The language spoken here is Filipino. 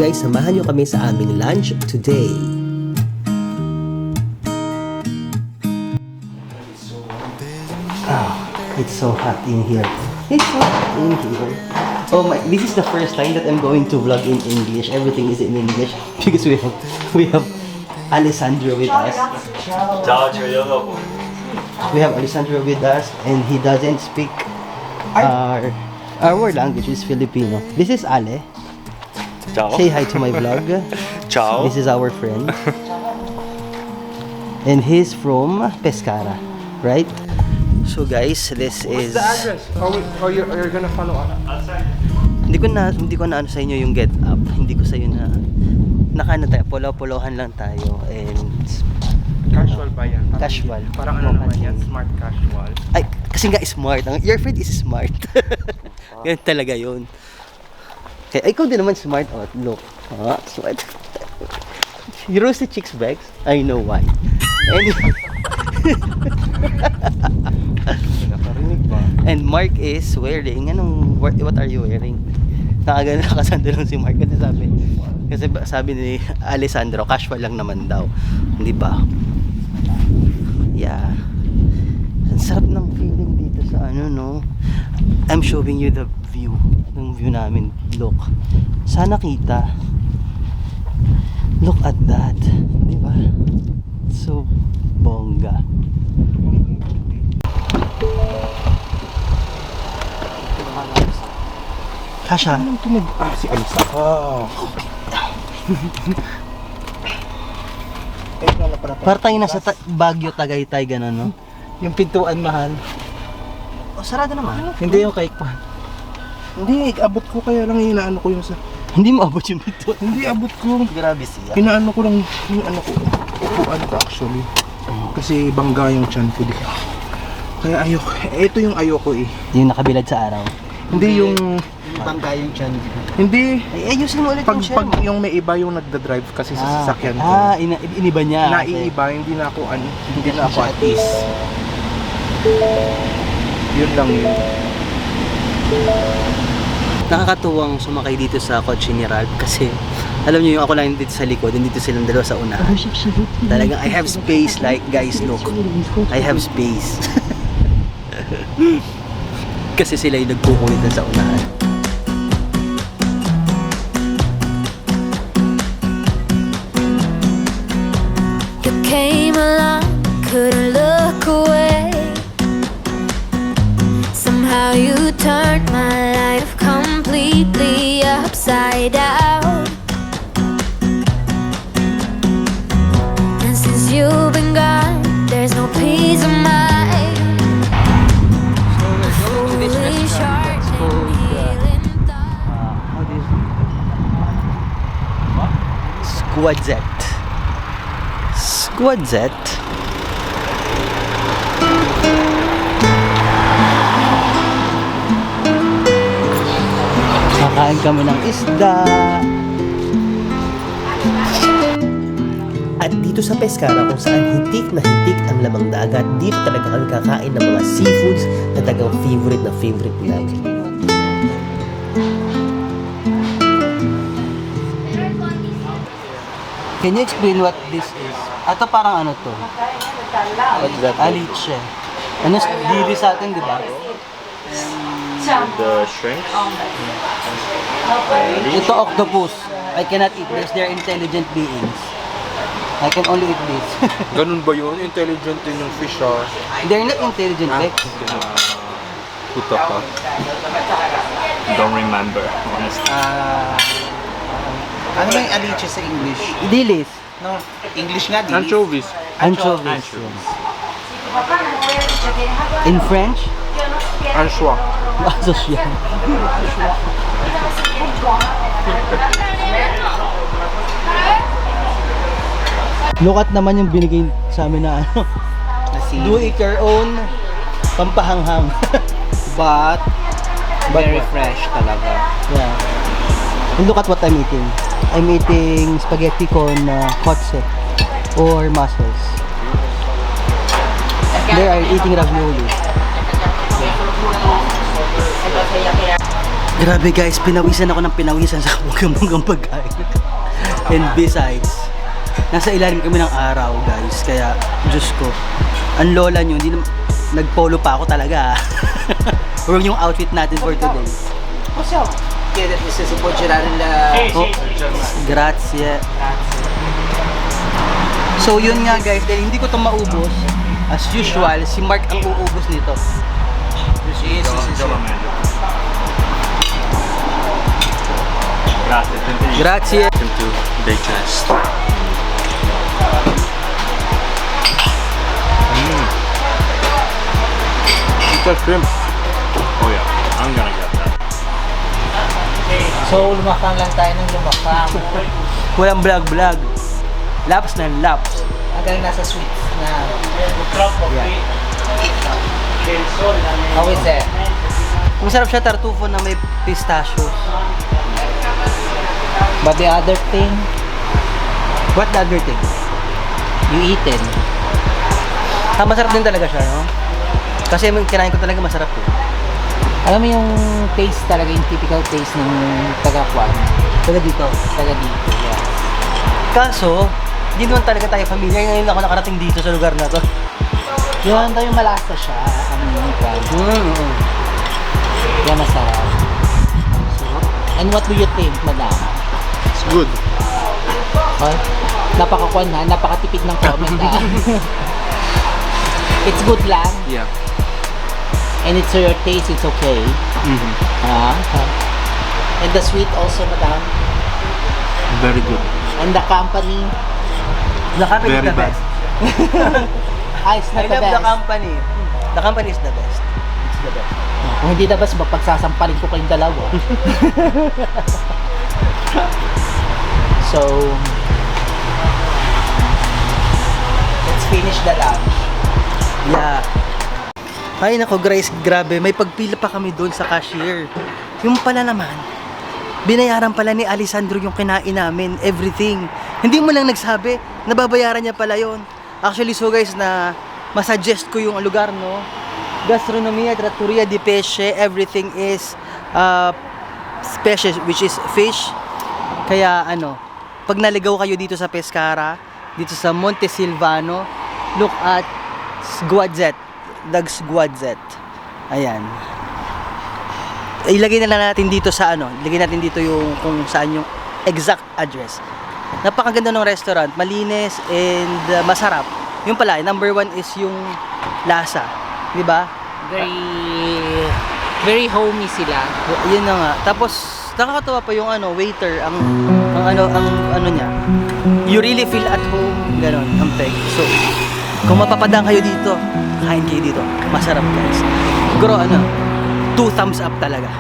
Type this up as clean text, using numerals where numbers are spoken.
Guys, samahan nyo kami sa aming lunch today. It's so hot in here. It's so hot in here. Oh my, this is the first time that I'm going to vlog in English. Everything is in English because we have Alessandro with us. We have Alessandro with us and he doesn't speak our language is Filipino. This is Ale. Ciao. Say hi to my vlog. Ciao. This is our friend. And he's from Pescara, right? So guys, this is... What's the address? Or you're gonna follow up? Hindi ko na ano sa inyo yung get up. Hindi ko sa inyo na nakano tayo, polo-polohan lang tayo and Casual ba yan? Casual. Parang ano naman yan? Smart casual. ay kasi nga smart. Your friend is smart. Ganun talaga yun. Kaya ikaw din naman smart. Oh, look. Smart. You roasted chicks bags? I know why. Nakarinig ba? And Mark is wearing, what are you wearing? Nakasando lang si Mark kasi sabi ni Alessandro, casual lang naman daw. Hindi ba? Yeah. Ang sarap ng feeling dito sa no? I'm showing you the view. Yung view namin. Look. Sana kita. Look at that. Di ba? So, bongga. Kasha. Anong tunog? Si Alisa. Parang tayo nasa Baguio, Tagaytay, gano'n, no? Yung pintuan mahal. Oh, sarado naman. Hindi yung cake pa. Hindi, abot ko kaya lang inaano ko yung sa... Hindi mo abot yung pinto. Hindi, abot ko. Grabe siya. Inaano ko lang yung ano ko. Upuan ko actually. Kasi bangga yung chan ko di. Kaya ayoko. Ito yung ayoko eh. Yung nakabilad sa araw. Hindi yung... Bangga yung chan. Hindi. Ay, ayusin mo ulit Pag, yung shell pag mo. yung may iba yung nagda-drive kasi sa sasakyan ko. Iniba niya. Naiiba, hindi na ako ano. Hindi na ako at ease. Yun lang yun. Nakakatuwang sumakay dito sa kotse ni Ralph kasi alam niyo yung ako lang dito sa likod, dito silang dalawa sa una. Talagang I have space, like guys, look. I have space. Kasi sila yung nagkukulitan sa unahan. You came along, couldn't look away. Somehow you turned my life completely upside down. And since you've been gone, there's no peace of mind. Foolish heart and healing thought. Squadzet. Squadzet. Kakain kami ng isda. At dito sa Pescara kung saan hitik na hitik ang lamang dagat, dito talaga kami kakain ng mga seafoods na tagang favorite namin. Can you explain what this is? Ito parang ano to? What's that? Aliche. Ano, dili sa atin, di ba? The shrimps? Ito octopus. I cannot eat this. They're intelligent beings. I can only eat this. Ganun ba yun? Intelligent din yung fish ah. They're not intelligent, Bex. Puta ka. Don't remember, honestly. Ano ba yung aliche sa English? Dilis. No, English nga, di. Anchovies. Anchovies. In French? Anchois. Asos yan. Look at naman yung binigay sa amin na ano. Do it your own pampahanghang. But very fresh talaga. Yeah. And look at what I'm eating. I'm eating spaghetti con kotse or mussels. They are eating ravioli. Grabe guys, pinawisan ako ng pinawisan sa bonggang pagkain. And besides, nasa ilalim kami ng araw guys, kaya Diyos ko, ang lola nyo, hindi na, nagpolo pa ako talaga. Huwag yung outfit natin for today. Possiamo chiederti se si può girare il... Oh, grazie. So yun nga guys, dahil hindi ko to maubos, as usual, si Mark ang uubos nito. Sì, sì, sì, sì. Grazie, tentini. Grazie. To digest. Ito shrimp. Oh yeah, I'm gonna get that. So, lumakang lang tayo ng lumakang. Walang vlog-vlog. Laps na laps. Hanggang nasa sweets na. How is it? Masarap siya, tartufo na may pistachios. But the other thing, What the other thing? you eaten. Masarap din talaga siya, no? Kasi yung kinain ko talaga masarap eh. Alam mo yung taste talaga, yung typical taste ng taga-Kwan. Taga dito. Taga dito, yeah. Kaso, hindi naman talaga tayo familiar. Ngayon ako nakarating dito sa lugar na to. Yun, tayo malasa siya. Ang Kwan. Yan masarap. And what do you think, madam? It's good. Huh? Napaka-Kwan ha, napakatipid ng comment ha. It's good lang. Yeah. And it's your taste, it's okay. And the sweet also, madam. Very good. And the company. The company is Very the bad. best. It's I not the love the best. company. The company is the best. It's the best. Kung hindi the best, pagsasampalin ko kayong dalawa. So, let's finish the lunch. Yeah. Ay nako guys, grabe. May pagpila pa kami doon sa cashier. Yung pala naman, binayaran pala ni Alessandro yung kinain namin, everything. Hindi mo lang nagsabi, nababayaran niya pala yon. Actually, so guys, na masuggest ko yung lugar, no? Gastronomia, trattoria di pesce, everything is species, which is fish. Kaya ano, pag naligaw kayo dito sa Pescara, dito sa Monte Silvano, look at Sguadzet, Dags Sguadzet. Ayan. Ilagay na lang natin dito sa ano, ilagay natin dito yung kung saan yung exact address. Napakaganda ng restaurant, malinis and masarap. Yung pala, number one is yung lasa, di ba? Very homey sila. Yun na nga. Tapos nakakatawa pa yung ano, waiter, ang ano niya. You really feel at home, ganon, ang peg. So, kung mapapadaan kayo dito, kain kayo dito. Masarap guys. Siguro ano, 2 thumbs up talaga.